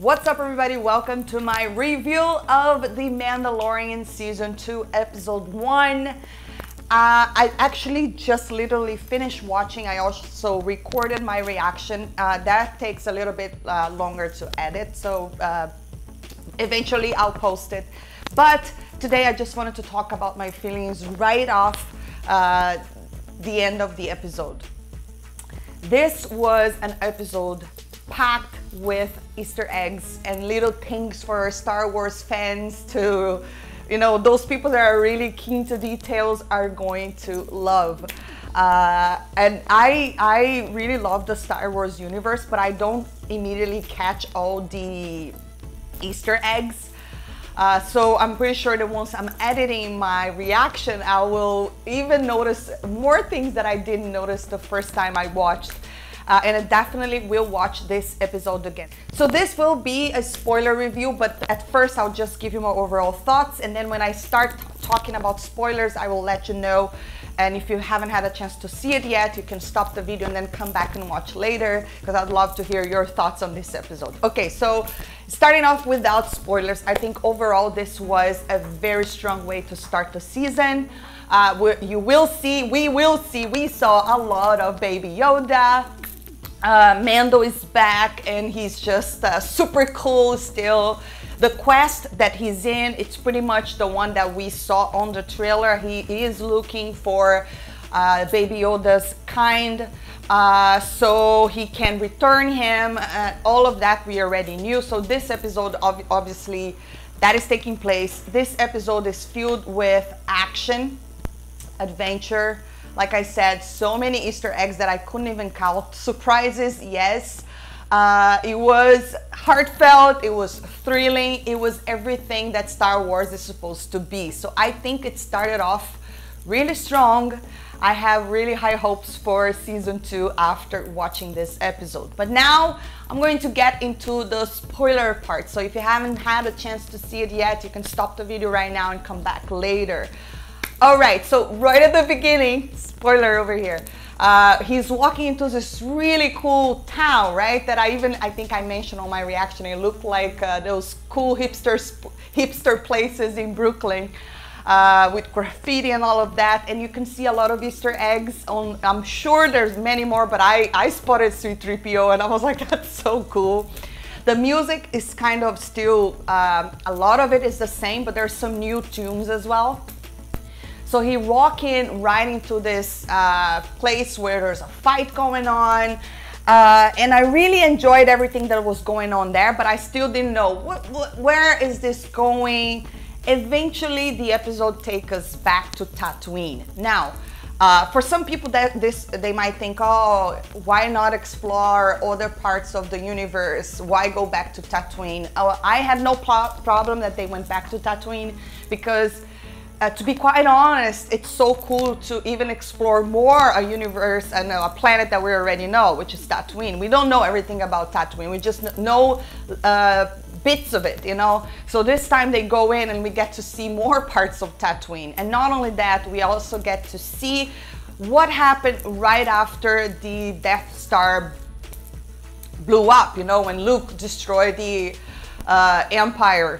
What's up, everybody? Welcome to my review of The Mandalorian Season 2, Episode 1. I actually just literally finished watching. I also recorded my reaction. That takes a little bit longer to edit, so eventually I'll post it. But today I just wanted to talk about my feelings right off the end of the episode. This was an episode packed with Easter eggs and little things for Star Wars fans to, you know, those people that are really keen to details are going to love. And I really love the Star Wars universe, but I don't immediately catch all the Easter eggs. So I'm pretty sure that once I'm editing my reaction, I will even notice more things that I didn't notice the first time I watched. And I definitely will watch this episode again. So this will be a spoiler review, but at first I'll just give you my overall thoughts. And then when I start talking about spoilers, I will let you know. And if you haven't had a chance to see it yet, you can stop the video and then come back and watch later, because I'd love to hear your thoughts on this episode. Okay, so starting off without spoilers, I think overall this was a very strong way to start the season. We saw a lot of Baby Yoda. Mando is back and he's just super cool still. The quest that he's in, it's pretty much the one that we saw on the trailer. He is looking for Baby Yoda's kind, so he can return him. All of that we already knew. So this episode, obviously, that is taking place. This episode is filled with action, adventure. Like I said, so many Easter eggs that I couldn't even count. Surprises, yes. It was heartfelt, it was thrilling, it was everything that Star Wars is supposed to be. So I think it started off really strong. I have really high hopes for Season 2 after watching this episode. But now I'm going to get into the spoiler part. So if you haven't had a chance to see it yet, you can stop the video right now and come back later. All right, so right at the beginning, spoiler over here, he's walking into this really cool town, right? That I think I mentioned on my reaction. It looked like those cool hipster places in Brooklyn with graffiti and all of that. And you can see a lot of Easter eggs. I'm sure there's many more, but I spotted C-3PO and I was like, that's so cool. The music is kind of still, a lot of it is the same, but there's some new tunes as well. So he walked in right into this place where there's a fight going on. And I really enjoyed everything that was going on there, but I still didn't know where is this going. Eventually, the episode takes us back to Tatooine. Now, for some people they might think, oh, why not explore other parts of the universe? Why go back to Tatooine? I had no problem that they went back to Tatooine, because to be quite honest, it's so cool to even explore more a universe and a planet that we already know, which is Tatooine. We don't know everything about Tatooine. We just know bits of it, you know. So this time they go in and we get to see more parts of Tatooine. And not only that, we also get to see what happened right after the Death Star blew up, you know, when Luke destroyed the Empire.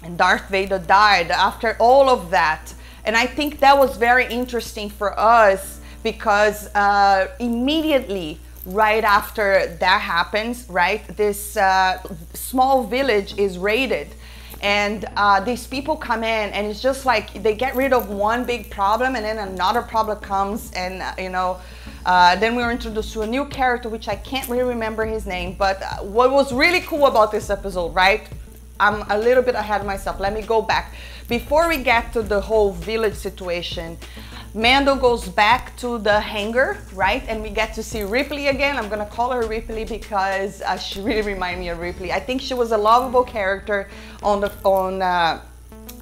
And Darth Vader died after all of that. And I think that was very interesting for us, because immediately right after that happens, right, this small village is raided. And these people come in and it's just like they get rid of one big problem and then another problem comes, and you know, then we were introduced to a new character, which I can't really remember his name. But what was really cool about this episode, right? I'm a little bit ahead of myself. Let me go back. Before we get to the whole village situation, Mando goes back to the hangar, right? And we get to see Ripley again. I'm gonna call her Ripley because she really reminded me of Ripley. I think she was a lovable character on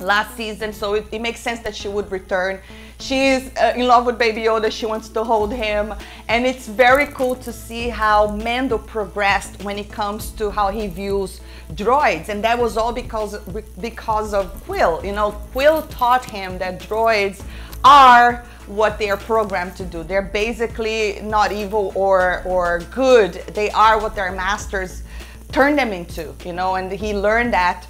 last season, so it makes sense that she would return. She's in love with Baby Yoda. She wants to hold him. And it's very cool to see how Mando progressed when it comes to how he views droids. And that was all because of Quill. You know, Quill taught him that droids are what they are programmed to do. They're basically not evil or good. They are what their masters turn them into, you know, and he learned that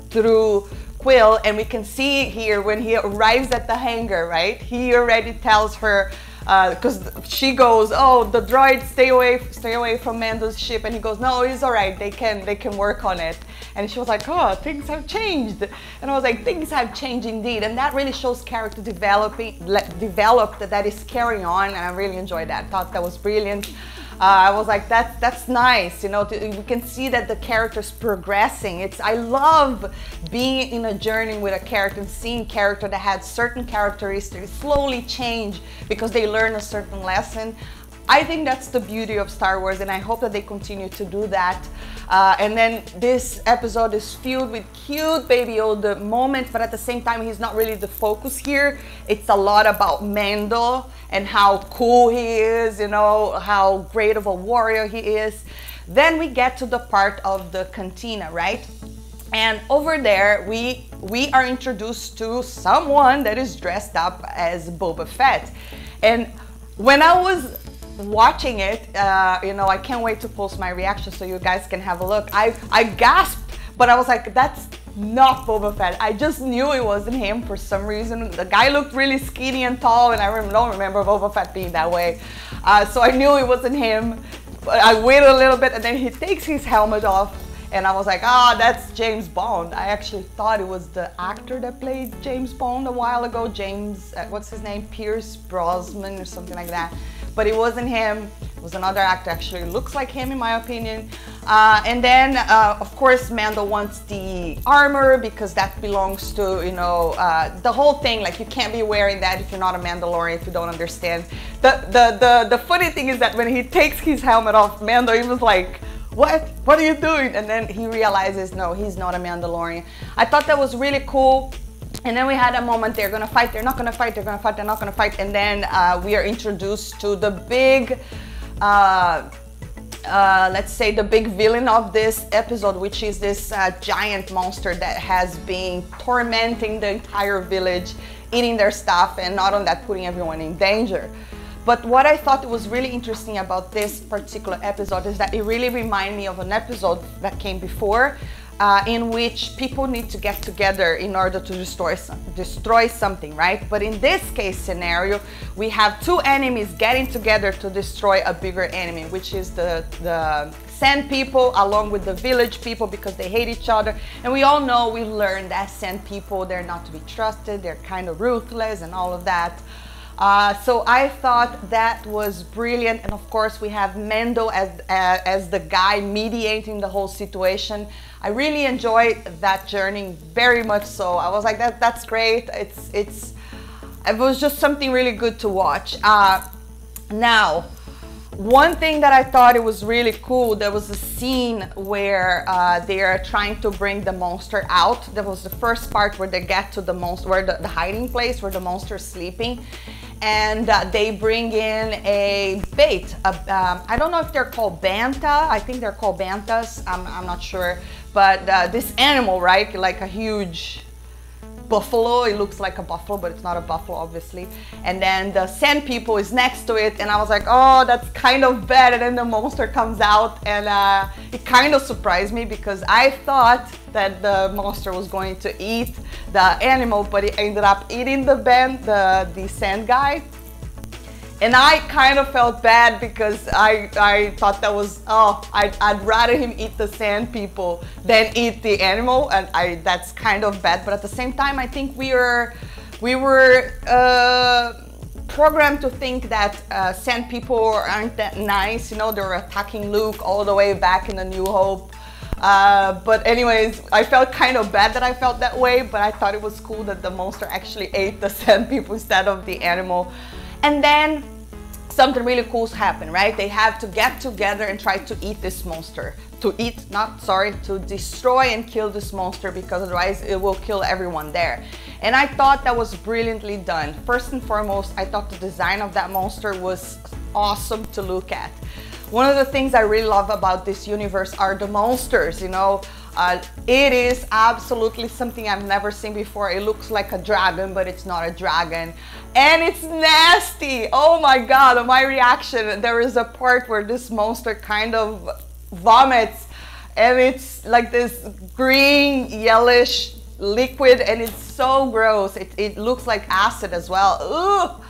through Quill. And we can see here when he arrives at the hangar, right, he already tells her, because she goes, oh, the droids, stay away from Mando's ship, and he goes, no, it's all right, they can work on it. And she was like, oh, things have changed. And I was like, things have changed indeed. And that really shows character developed that is carrying on, and I really enjoyed that. Thought that was brilliant. I was like, that's nice, you know, we can see that the character's progressing. I love being in a journey with a character and seeing character that had certain characteristics slowly change because they learn a certain lesson. I think that's the beauty of Star Wars, and I hope that they continue to do that. And then this episode is filled with cute Baby Yoda moments, but at the same time, he's not really the focus here. It's a lot about Mando and how cool he is, you know, how great of a warrior he is. Then we get to the part of the Cantina, right? And over there, we are introduced to someone that is dressed up as Boba Fett. And when I was watching it, you know, I can't wait to post my reaction so you guys can have a look. I gasped, but I was like, that's not Boba Fett. I just knew it wasn't him for some reason. The guy looked really skinny and tall, and I don't remember Boba Fett being that way. So I knew it wasn't him. But I waited a little bit, and then he takes his helmet off, and I was like, ah, oh, that's James Bond. I actually thought it was the actor that played James Bond a while ago. James, what's his name? Pierce Brosnan or something like that. But it wasn't him. It was another actor, actually. It looks like him, in my opinion. And then, of course, Mando wants the armor because that belongs to, you know, the whole thing. Like, you can't be wearing that if you're not a Mandalorian, if you don't understand. The funny thing is that when he takes his helmet off, Mando, he was like, what are you doing? And then he realizes, no, he's not a Mandalorian. I thought that was really cool. And then we had a moment, they're gonna fight, they're not gonna fight, they're gonna fight, they're not gonna fight. And then we are introduced to the big, let's say the big villain of this episode, which is this giant monster that has been tormenting the entire village, eating their stuff, and not only that, putting everyone in danger. But what I thought was really interesting about this particular episode is that it really reminded me of an episode that came before, in which people need to get together in order to destroy something, right? But in this case scenario, we have two enemies getting together to destroy a bigger enemy, which is the Sand people along with the village people, because they hate each other. And we all know, we've learned that Sand people, they're not to be trusted, they're kind of ruthless and all of that. So I thought that was brilliant. And of course we have Mando as the guy mediating the whole situation. I really enjoyed that journey, very much so. I was like, that's great. It was just something really good to watch. Now, one thing that I thought it was really cool, there was a scene where they are trying to bring the monster out. That was the first part where they get to the monster, where the hiding place where the monster is sleeping. And they bring in a bait. I don't know if they're called banta. I think they're called bantas. I'm not sure. But this animal, right? Like a huge buffalo. It looks like a buffalo, but it's not a buffalo, obviously. And then the Sand people is next to it. And I was like, oh, that's kind of bad. And then the monster comes out. And it kind of surprised me, because I thought that the monster was going to eat the animal, but it ended up eating the Sand guy. And I kind of felt bad, because I thought that was, oh, I'd rather him eat the Sand people than eat the animal, and that's kind of bad. But at the same time, I think we were programmed to think that Sand people aren't that nice. You know, they were attacking Luke all the way back in A New Hope. But anyways, I felt kind of bad that I felt that way, but I thought it was cool that the monster actually ate the Sand people instead of the animal. And then something really cool happened, right? They have to get together and try to eat this monster. To destroy and kill this monster, because otherwise it will kill everyone there. And I thought that was brilliantly done. First and foremost, I thought the design of that monster was awesome to look at. One of the things I really love about this universe are the monsters, you know. It is absolutely something I've never seen before. It looks like a dragon, but it's not a dragon. And it's nasty. Oh my God, my reaction. There is a part where this monster kind of vomits and it's like this green, yellowish liquid, and it's so gross. It looks like acid as well. Ugh.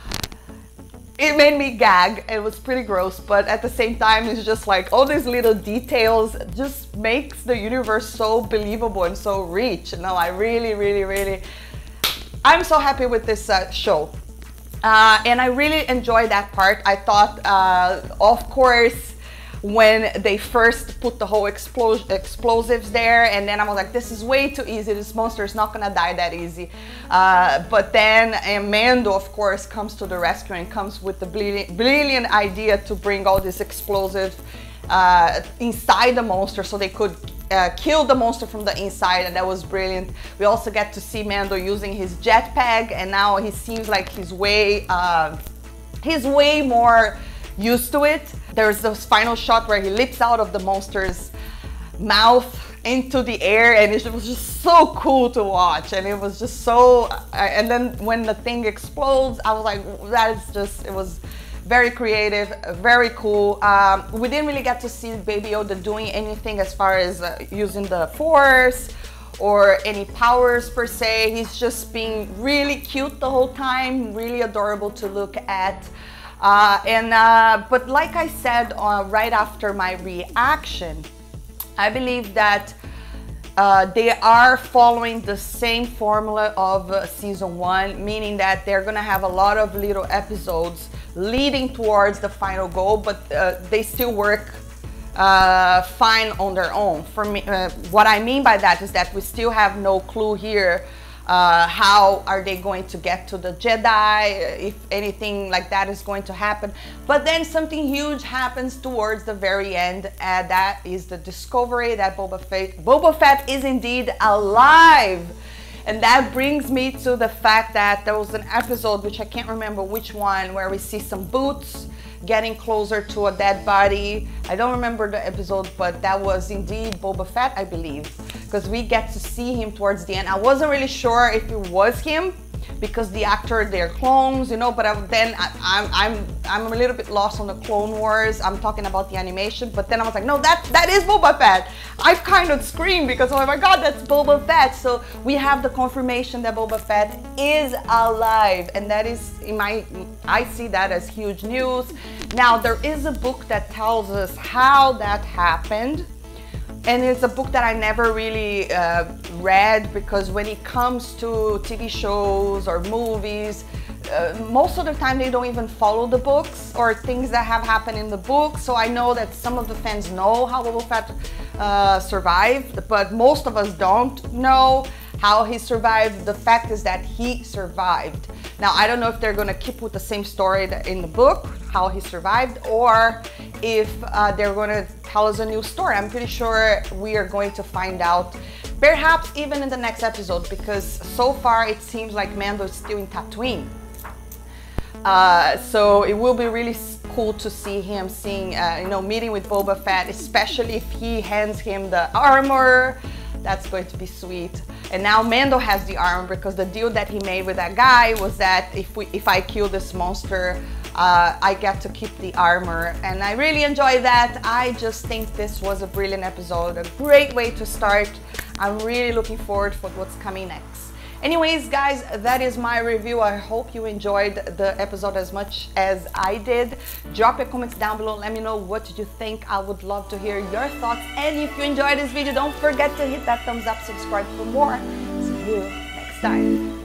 It made me gag. It was pretty gross, but at the same time, it's just like all these little details just makes the universe so believable and so rich. No, I really, I'm so happy with this show. And I really enjoyed that part. I thought, of course, when they first put the whole explosives there, and then I was like, this is way too easy, this monster is not gonna die that easy. But then Mando, of course, comes to the rescue and comes with the brilliant idea to bring all these explosives inside the monster so they could kill the monster from the inside, and that was brilliant. We also get to see Mando using his jetpack, and now he seems like he's way more used to it. There's this final shot where he leaps out of the monster's mouth into the air, and it was just so cool to watch. And it was just so, and then when the thing explodes, I was like, it was very creative, very cool. We didn't really get to see Baby Yoda doing anything as far as using the Force or any powers per se. He's just being really cute the whole time, really adorable to look at. But like I said right after my reaction, I believe that they are following the same formula of season 1, meaning that they're gonna have a lot of little episodes leading towards the final goal, but they still work fine on their own. For me, what I mean by that is that we still have no clue here. How are they going to get to the Jedi, if anything like that is going to happen. But then something huge happens towards the very end, and that is the discovery that Boba Fett is indeed alive. And that brings me to the fact that there was an episode, which I can't remember which one, where we see some boots getting closer to a dead body. I don't remember the episode, but that was indeed Boba Fett, I believe, because we get to see him towards the end. I wasn't really sure if it was him, because the actor, they're clones, you know, but I'm a little bit lost on the Clone Wars. I'm talking about the animation, but then I was like, no, that is Boba Fett. I kind of screamed because, oh my God, that's Boba Fett. So we have the confirmation that Boba Fett is alive, and that is, I see that as huge news. Now, there is a book that tells us how that happened. And it's a book that I never really read, because when it comes to TV shows or movies, most of the time they don't even follow the books or things that have happened in the book. So I know that some of the fans know how Boba Fett survived, but most of us don't know how he survived. The fact is that he survived. Now, I don't know if they're gonna keep with the same story in the book, how he survived, or if they're gonna tell us a new story. I'm pretty sure we are going to find out, perhaps even in the next episode, because so far it seems like Mando is still in Tatooine. So it will be really cool to see him meeting with Boba Fett, especially if he hands him the armor. That's going to be sweet. And now Mando has the armor, because the deal that he made with that guy was that if I kill this monster, I get to keep the armor. And I really enjoy that. I just think this was a brilliant episode, a great way to start. I'm really looking forward for what's coming next. Anyways, guys, that is my review. I hope you enjoyed the episode as much as I did. Drop your comments down below. Let me know what did you think. I would love to hear your thoughts. And if you enjoyed this video, don't forget to hit that thumbs up, subscribe for more. See you next time.